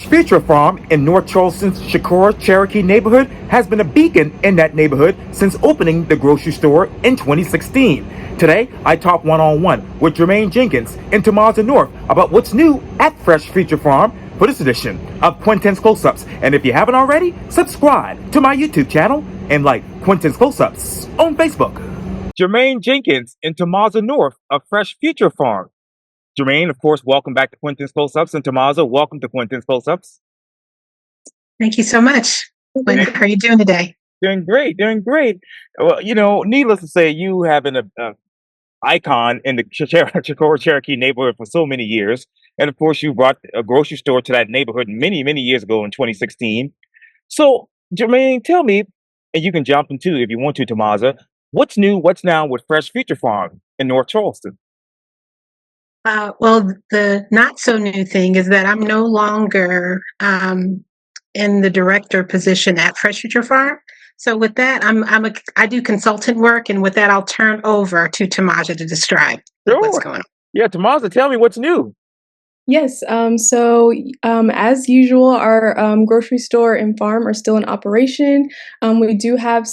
Future Farm in North Charleston's Shakur Cherokee neighborhood has been a beacon in that neighborhood since opening the grocery store in 2016. Today, I talk one-on-one with Germaine Jenkins and Tamazha North about what's new at Fresh Future Farm for this edition of Quintin's Close-Ups. And if you haven't already, subscribe to my YouTube channel and like Quintin's Close-Ups on Facebook. Germaine Jenkins and Tamazha North of Fresh Future Farm. Germaine, of course, welcome back to Quintin's Close-Ups, and Tamazha, welcome to Quintin's Close-Ups. Thank you so much. How are you doing today? Doing great, doing great. Well, needless to say, you have been an icon in the Shakur Cherokee neighborhood for so many years. And of course, you brought a grocery store to that neighborhood many, many years ago in 2016. So, Germaine, tell me, and you can jump in too if you want to, Tamazha, what's new, what's now with Fresh Future Farm in North Charleston? Well, the not so new thing is that I'm no longer in the director position at Fresh Future Farm. So with that, I do consultant work, and with that, I'll turn over to Tamazha to describe what's going on. Yeah, Tamazha, tell me what's new. Yes. As usual, our grocery store and farm are still in operation. We do have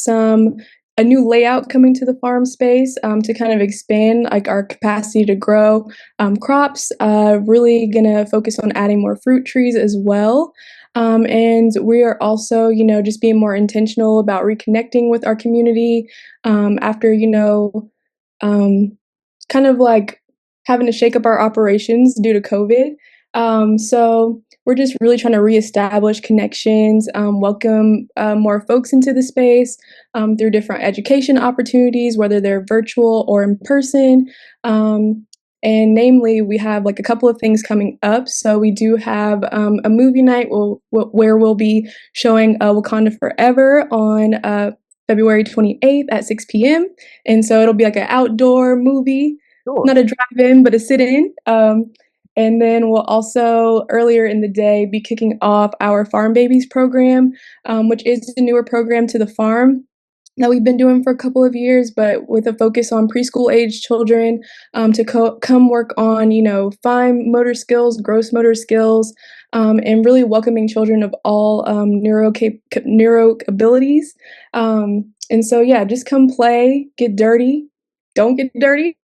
a new layout coming to the farm space to kind of expand like our capacity to grow crops. Really gonna focus on adding more fruit trees as well. And we are also, just being more intentional about reconnecting with our community after, kind of like having to shake up our operations due to COVID. So we're just really trying to reestablish connections, welcome more folks into the space through different education opportunities, whether they're virtual or in person. And namely, we have like a couple of things coming up. So we do have a movie night where we'll be showing Wakanda Forever on February 28th at 6 p.m. And so it'll be like an outdoor movie. Sure. Not a drive-in, but a sit-in. And then we'll also, earlier in the day, be kicking off our Farm Babies program, which is a newer program to the farm that we've been doing for a couple of years, but with a focus on preschool-age children to come work on, fine motor skills, gross motor skills, and really welcoming children of all neuro abilities. And so, yeah, just come play, get dirty, don't get dirty.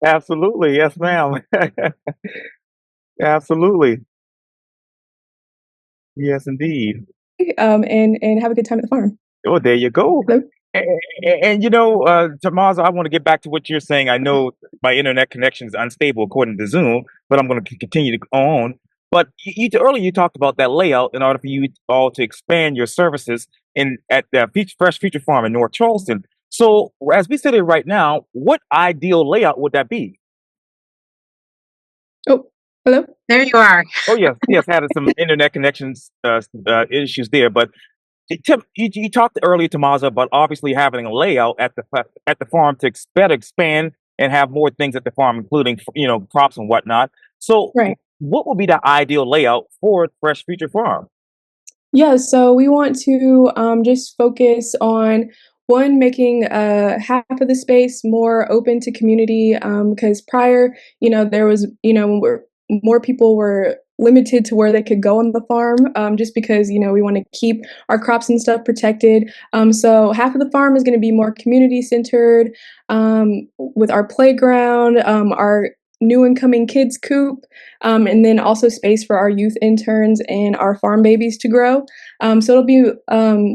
Absolutely. Yes, ma'am. Absolutely. Yes, indeed. And have a good time at the farm. Oh, there you go. Hello? And Tamazha, I want to get back to what you're saying. I know my internet connection is unstable according to Zoom, but I'm going to continue to go on. But earlier you talked about that layout in order for you all to expand your services at the Fresh Future Farm in North Charleston. So as we sit here right now, what ideal layout would that be? Oh, hello? There you are. Oh, yes, had some internet connections issues there. But you talked earlier, Tamazha, about obviously having a layout at the farm to better expand and have more things at the farm, including crops and whatnot. So, right. What would be the ideal layout for Fresh Future Farm? Yeah, so we want to just focus on making half of the space more open to community, because prior, there was, more people were limited to where they could go on the farm, just because, we want to keep our crops and stuff protected. So half of the farm is going to be more community centered, with our playground, our new incoming kids coop, and then also space for our youth interns and our farm babies to grow. So it'll be,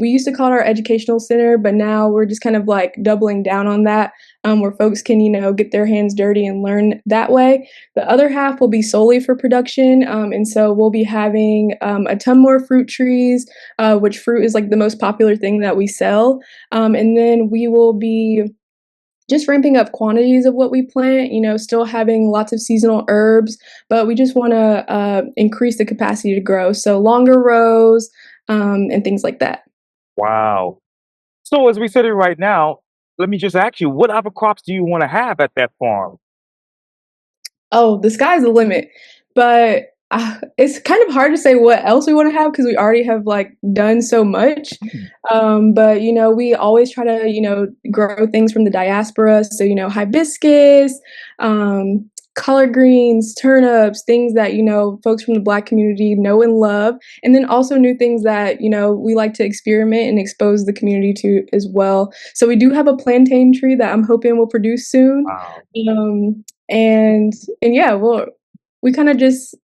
we used to call it our educational center, but now we're just kind of like doubling down on that, where folks can, get their hands dirty and learn that way. The other half will be solely for production. And so we'll be having a ton more fruit trees, which fruit is like the most popular thing that we sell. And then we will be just ramping up quantities of what we plant, still having lots of seasonal herbs, but we just want to increase the capacity to grow. So longer rows and things like that. Wow. So as we sit here right now, let me just ask you, what other crops do you want to have at that farm? Oh, the sky's the limit. But it's kind of hard to say what else we want to have because we already have like done so much. But we always try to grow things from the diaspora. So hibiscus, collard greens, turnips, things that, folks from the Black community know and love, and then also new things that, we like to experiment and expose the community to as well. So we do have a plantain tree that I'm hoping will produce soon. Wow. And yeah, we kind of just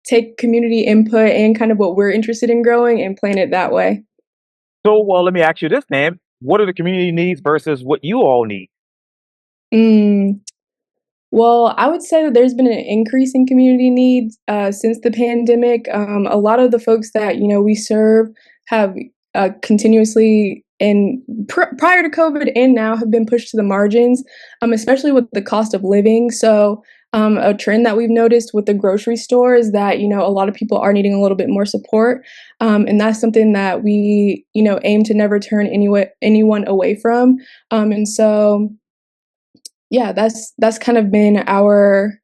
take community input and kind of what we're interested in growing and plan it that way. So, well, let me ask you this, then. What are the community needs versus what you all need? Mm. Well, I would say that there's been an increase in community needs since the pandemic. A lot of the folks that we serve have continuously and prior to COVID and now have been pushed to the margins, especially with the cost of living. So a trend that we've noticed with the grocery store is that a lot of people are needing a little bit more support, and that's something that we aim to never turn anyone away from. And so yeah, that's kind of been our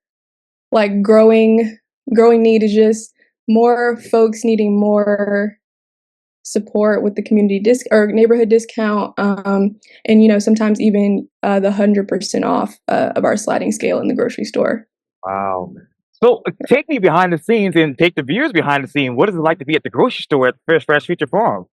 like growing need is just more folks needing more support with the community or neighborhood discount, and sometimes even the 100% off of our sliding scale in the grocery store. Wow. So, take me behind the scenes and take the viewers behind the scene. What is it like to be at the grocery store at Fresh Future Farm?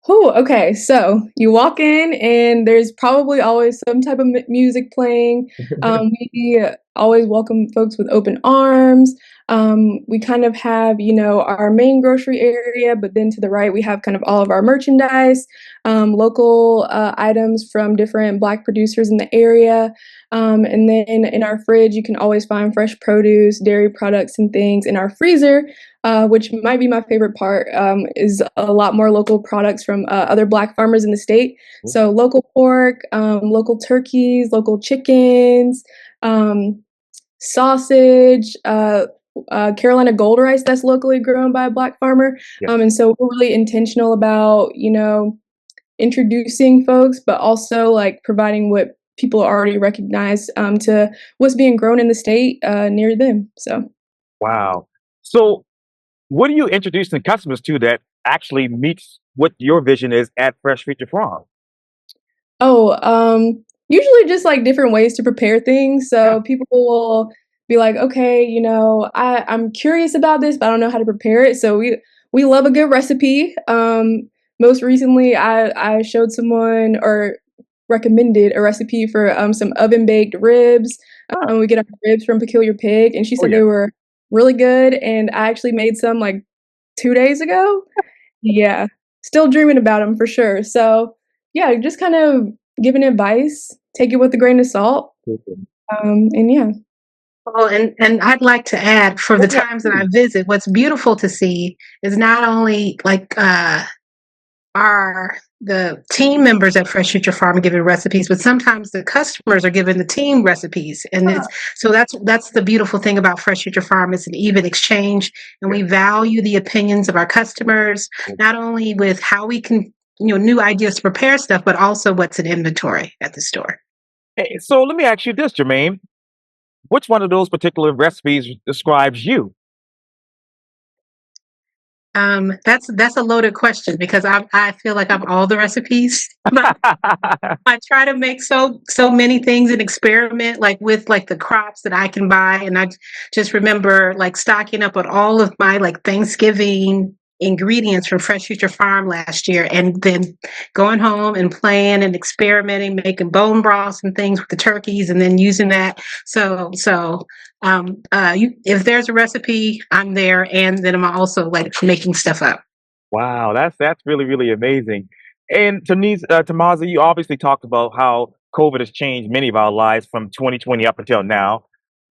Oh, okay. So you walk in, and there's probably always some type of music playing. We always welcome folks with open arms. We kind of have, our main grocery area, but then to the right, we have kind of all of our merchandise, local items from different Black producers in the area. And then in our fridge, you can always find fresh produce, dairy products, and things. In our freezer, which might be my favorite part, is a lot more local products from other Black farmers in the state. So local pork, local turkeys, local chickens, sausage, Carolina gold rice that's locally grown by a Black farmer. Yes. And so we're really intentional about, introducing folks, but also like providing what people already recognize to what's being grown in the state near them. So. Wow. So, what are you introducing customers to that actually meets what your vision is at Fresh Future Farm? Usually just like different ways to prepare things. So people will be like, okay, I'm curious about this, but I don't know how to prepare it. So we love a good recipe. Most recently, I showed someone or recommended a recipe for some oven baked ribs. We get our ribs from Peculiar Pig, and she said they were really good. And I actually made some like 2 days ago. Yeah, still dreaming about them for sure. So yeah, just kind of giving advice, take it with a grain of salt. And yeah. Well, and I'd like to add, for the times that I visit, what's beautiful to see is not only like are the team members at Fresh Future Farm giving recipes, but sometimes the customers are giving the team recipes, and so that's the beautiful thing about Fresh Future Farm. It's an even exchange, and we value the opinions of our customers, not only with how we can new ideas to prepare stuff, but also what's in inventory at the store. Hey, so let me ask you this, Germaine. Which one of those particular recipes describes you? That's a loaded question because I feel like I'm all the recipes. I try to make so many things and experiment like with like the crops that I can buy, and I just remember like stocking up on all of my like Thanksgiving ingredients from Fresh Future Farm last year, and then going home and playing and experimenting, making bone broths and things with the turkeys, and then using that. If there's a recipe, I'm there, and then I'm also like making stuff up. Wow, that's really really amazing. And Tamazha, you obviously talked about how COVID has changed many of our lives from 2020 up until now.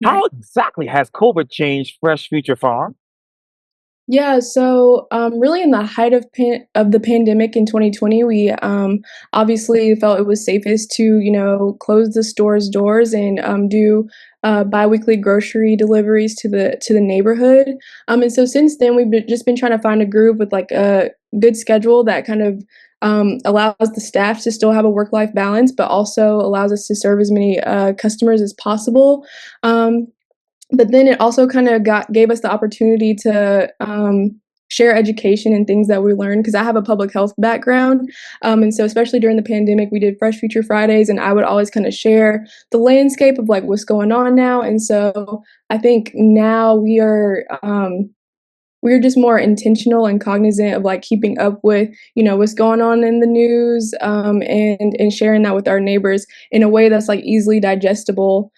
How exactly has COVID changed Fresh Future Farm? Yeah, so really in the height of the pandemic in 2020, we obviously felt it was safest to close the store's doors and do biweekly grocery deliveries to the neighborhood. And so since then, just been trying to find a groove with like a good schedule that kind of allows the staff to still have a work-life balance, but also allows us to serve as many customers as possible. But then it also kind of gave us the opportunity to share education and things that we learned because I have a public health background. And so especially during the pandemic, we did Fresh Future Fridays, and I would always kind of share the landscape of like what's going on now. And so I think now we're just more intentional and cognizant of like keeping up with what's going on in the news, and sharing that with our neighbors in a way that's like easily digestible,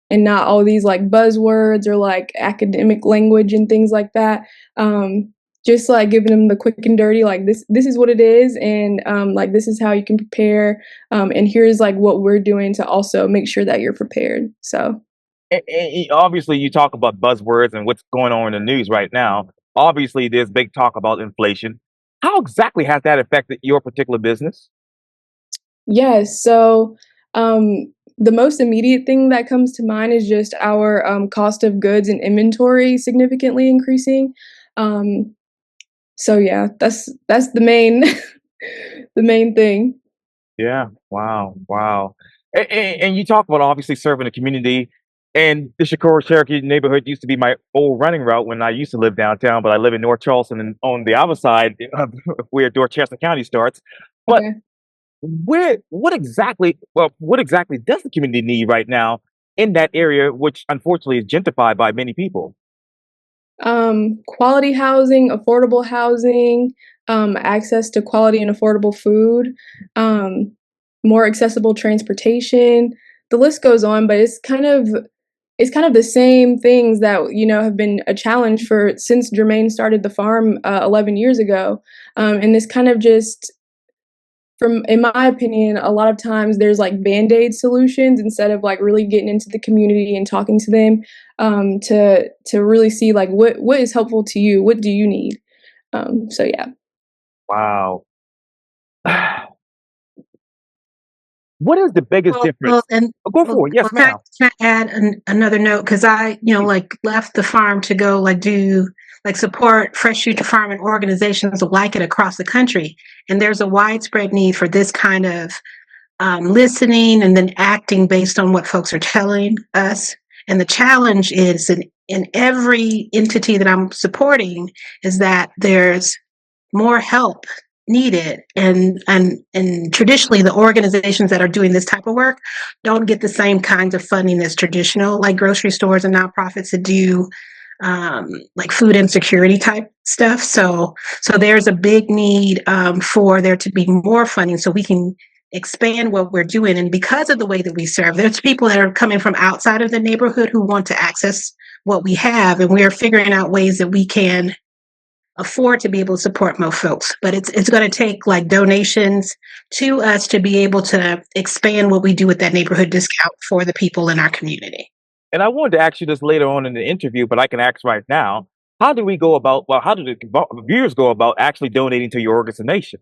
and not all these like buzzwords or like academic language and things like that. Just like giving them the quick and dirty, like this is what it is, and like this is how you can prepare, and here's like what we're doing to also make sure that you're prepared. So Obviously, you talk about buzzwords and what's going on in the news right now. Obviously, there's big talk about inflation. How exactly has that affected your particular business? yes, so the most immediate thing that comes to mind is just our cost of goods and inventory significantly increasing. Um, so yeah, that's the main the main thing. Yeah. Wow. Wow. And you talk about obviously serving the community. And the Shakur Cherokee neighborhood used to be my old running route when I used to live downtown, but I live in North Charleston and on the other side of where Dorchester County starts. But Okay. what exactly does the community need right now in that area, which unfortunately is gentrified by many people? Quality housing, affordable housing, access to quality and affordable food, um, more accessible transportation. The list goes on, but it's kind of the same things that have been a challenge for since Germaine started the farm 11 years ago, and this kind of just from in my opinion, a lot of times there's like band-aid solutions instead of like really getting into the community and talking to them, to really see like what is helpful to you, what do you need. So yeah. Wow. What is the biggest Well, difference? and Oh, go for it. Yes, can ma'am. can I add another note? Because I, like left the farm to go like do like support Fresh Future Farm and organizations like it across the country. And there's a widespread need for this kind of listening and then acting based on what folks are telling us. And the challenge is in every entity that I'm supporting is that there's more help needed, and traditionally the organizations that are doing this type of work don't get the same kinds of funding as traditional like grocery stores and nonprofits that do like food insecurity type stuff. So there's a big need for there to be more funding so we can expand what we're doing. And because of the way that we serve, there's people that are coming from outside of the neighborhood who want to access what we have, and we're figuring out ways that we can afford to be able to support more folks. But it's going to take like donations to us to be able to expand what we do with that neighborhood discount for the people in our community. And I wanted to ask you this later on in the interview, but I can ask right now. How do we go about, well, how do the viewers go about actually donating to your organization?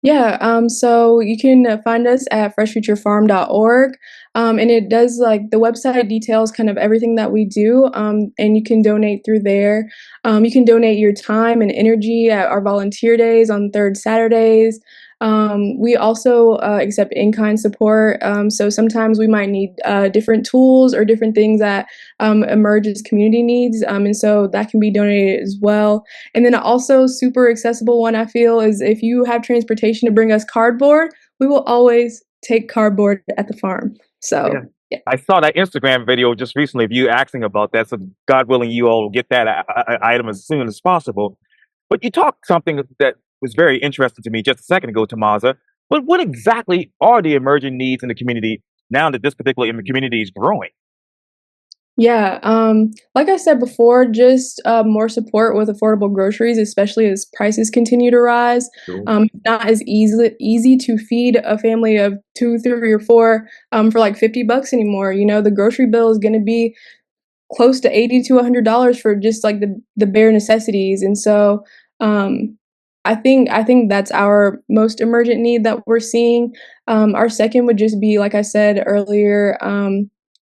Yeah, so you can find us at freshfuturefarm.org, and it does like the website details kind of everything that we do, and you can donate through there. You can donate your time and energy at our volunteer days on third Saturdays. We also accept in-kind support, so sometimes we might need different tools or different things that emerge as community needs, and so that can be donated as well. And then also super accessible one I feel is if you have transportation to bring us cardboard, we will always take cardboard at the farm. Yeah. So yeah. I saw that Instagram video just recently of you asking about that. So God willing, you all will get that item as soon as possible. But you talked something that was very interesting to me just a second ago, Tamaza. But what exactly are the emerging needs in the community now that this particular community is growing? Yeah, like I said before, just more support with affordable groceries, especially as prices continue to rise. Sure. Not as easy to feed a family of two, three, or four for like $50 anymore. The grocery bill is going to be close to 80 to $100 for just like the bare necessities. And so um I think that's our most emergent need that we're seeing. Our second would just be, like I said earlier,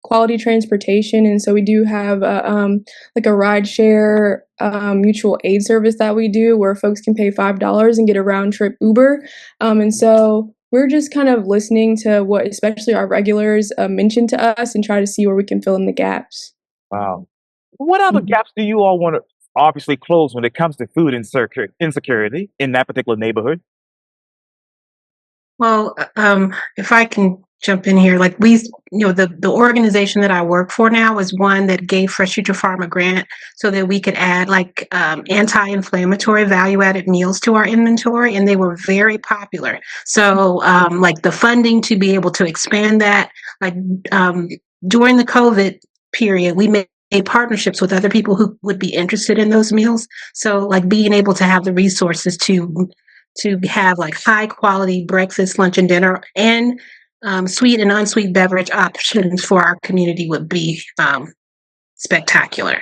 quality transportation. And so we do have like a ride share mutual aid service that we do where folks can pay $5 and get a round trip Uber. And so we're just kind of listening to what especially our regulars mention to us and try to see where we can fill in the gaps. Wow. What other Mhm. gaps do you all want to obviously close when it comes to food insecurity in that particular neighborhood. Well, if I can jump in here, like the organization that I work for now is one that gave Fresh Future Farm a grant so that we could add like anti-inflammatory value-added meals to our inventory, and they were very popular. So, like the funding to be able to expand that, like um, during the COVID period, we made partnerships with other people who would be interested in those meals. So, like being able to have the resources to have like high quality breakfast, lunch, and dinner, and sweet and unsweet beverage options for our community would be spectacular.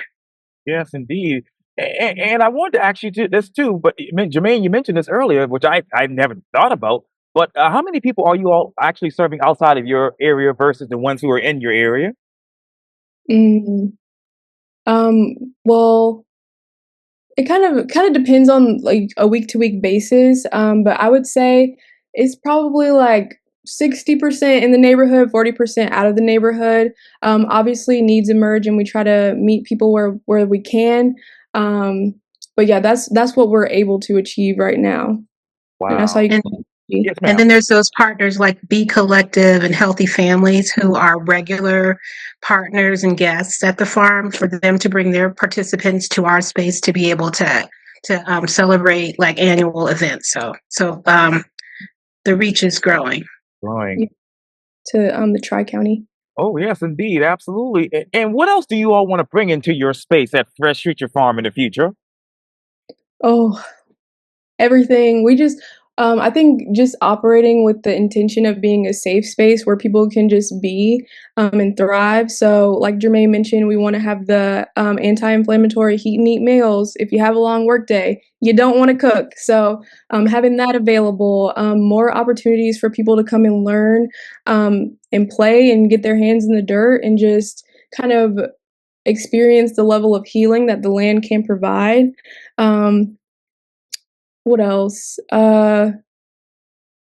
Yes, indeed. And I wanted to ask you this too, but Jermaine, you mentioned this earlier, which I never thought about. But how many people are you all actually serving outside of your area versus the ones who are in your area? Mm, well, it kind of depends on like a week to week basis. But I would say it's probably like 60% in the neighborhood, 40% out of the neighborhood. Obviously needs emerge and we try to meet people where we can. Um, but yeah, that's what we're able to achieve right now. And that's how Wow. you And can Yes, and ma'am. then there's those partners like Be Collective and Healthy Families who are regular partners and guests at the farm for them to bring their participants to our space to be able to celebrate like annual events. So the reach is growing. Growing. to the Tri County. Oh, yes, indeed. Absolutely. And what else do you all want to bring into your space at Fresh Future Farm in the future? Oh, everything. We just I think just operating with the intention of being a safe space where people can just be and thrive. So, like Jermaine mentioned, we want to have the anti-inflammatory heat and eat meals. If you have a long work day, you don't want to cook. So, having that available, more opportunities for people to come and learn and play and get their hands in the dirt and just kind of experience the level of healing that the land can provide. Um, what else?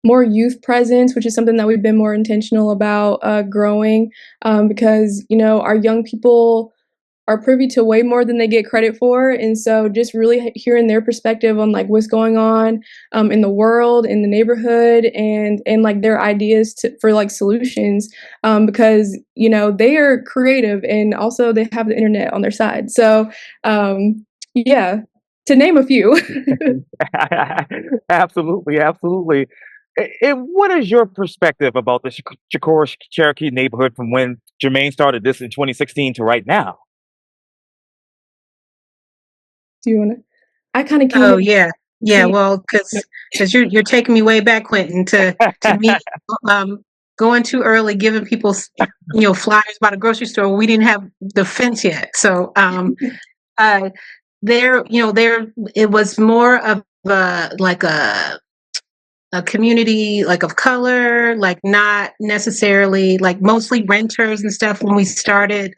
More youth presence, which is something that we've been more intentional about growing because, our young people are privy to way more than they get credit for. And so just really hearing their perspective on like what's going on in the world, in the neighborhood, and like their ideas for like solutions because, they are creative and also they have the internet on their side. So, yeah, to name a few. Absolutely, absolutely. And what is your perspective about the Shakur Cherokee neighborhood from when Jermaine started this in 2016 to right now? Do you want to? I kind of came Oh in. yeah, yeah. Well, because you're taking me way back, Quentin, to me going too early, giving people flyers about a grocery store. We didn't have the fence yet, so uh, there it was more of like a community like of color, like not necessarily like mostly renters and stuff when we started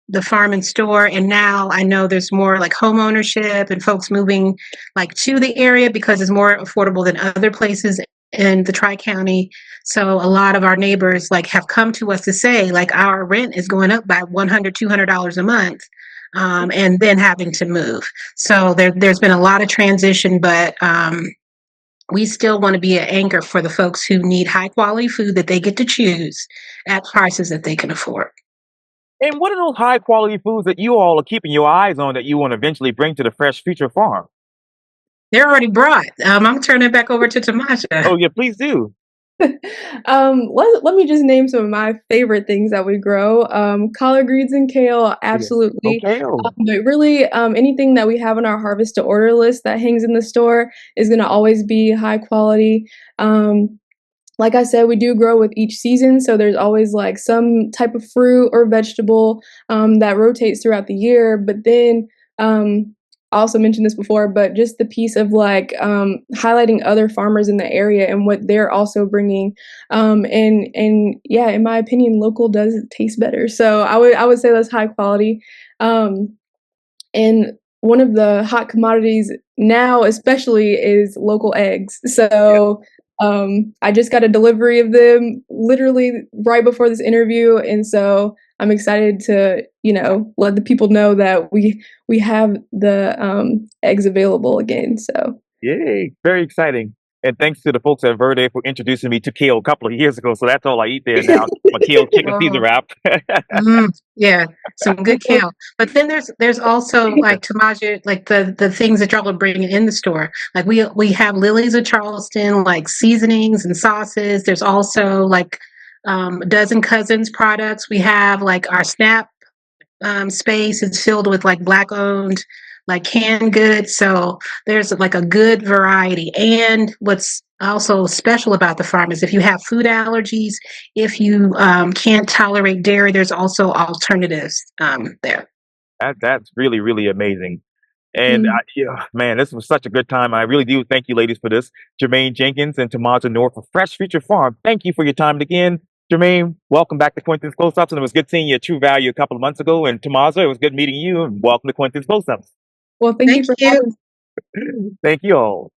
the farm and store. And now I know there's more like home ownership and folks moving like to the area because it's more affordable than other places in the Tri-County. So a lot of our neighbors like have come to us to say like our rent is going up by $100-$200 a month. And then having to move. So there's been a lot of transition, but we still want to be an anchor for the folks who need high quality food that they get to choose at prices that they can afford. And what are those high quality foods that you all are keeping your eyes on that you want to eventually bring to the Fresh Future Farm? They're already brought. I'm turning it back over to Tamasha. Oh, yeah, please do. Let me just name some of my favorite things that we grow. Collard greens and kale, Yeah. absolutely. Okay. Oh, But really, anything that we have on our harvest to order list that hangs in the store is going to always be high quality. Like I said, we do grow with each season, so there's always like some type of fruit or vegetable that rotates throughout the year. But then I also mentioned this before, but just the piece of like highlighting other farmers in the area and what they're also bringing, and yeah, in my opinion, local does taste better. So I would say that's high quality. Um, and one of the hot commodities now, especially, is local eggs. yeah. So I just got a delivery of them literally right before this interview, and so I'm excited to, let the people know that we have the eggs available again. So Yay, very exciting. And thanks to the folks at Verde for introducing me to kale a couple of years ago. So that's all I eat there now. My kale chicken Caesar Oh, wrap. yeah, some good kale. But then there's also like Tamaja, like the things that y'all are bringing in the store. Like we have Lilies of Charleston, like seasonings and sauces. There's also like a dozen cousins products. We have like our Snap space is filled with like black owned like canned goods, so there's like a good variety. And what's also special about the farm is if you have food allergies, if you can't tolerate dairy, there's also alternatives there. That's really, really amazing. And mm. yeah, man, this was such a good time. I really do thank you, ladies, for this. Germaine Jenkins and Tamazha North of Fresh Future Farm. Thank you for your time again. Germaine, welcome back to Quintin's Close-Ups. And it was good seeing you at True Value a couple of months ago. And Tamazha, it was good meeting you. And welcome to Quintin's Close-Ups. Well, thank you Thank for you. having me. Thank you all.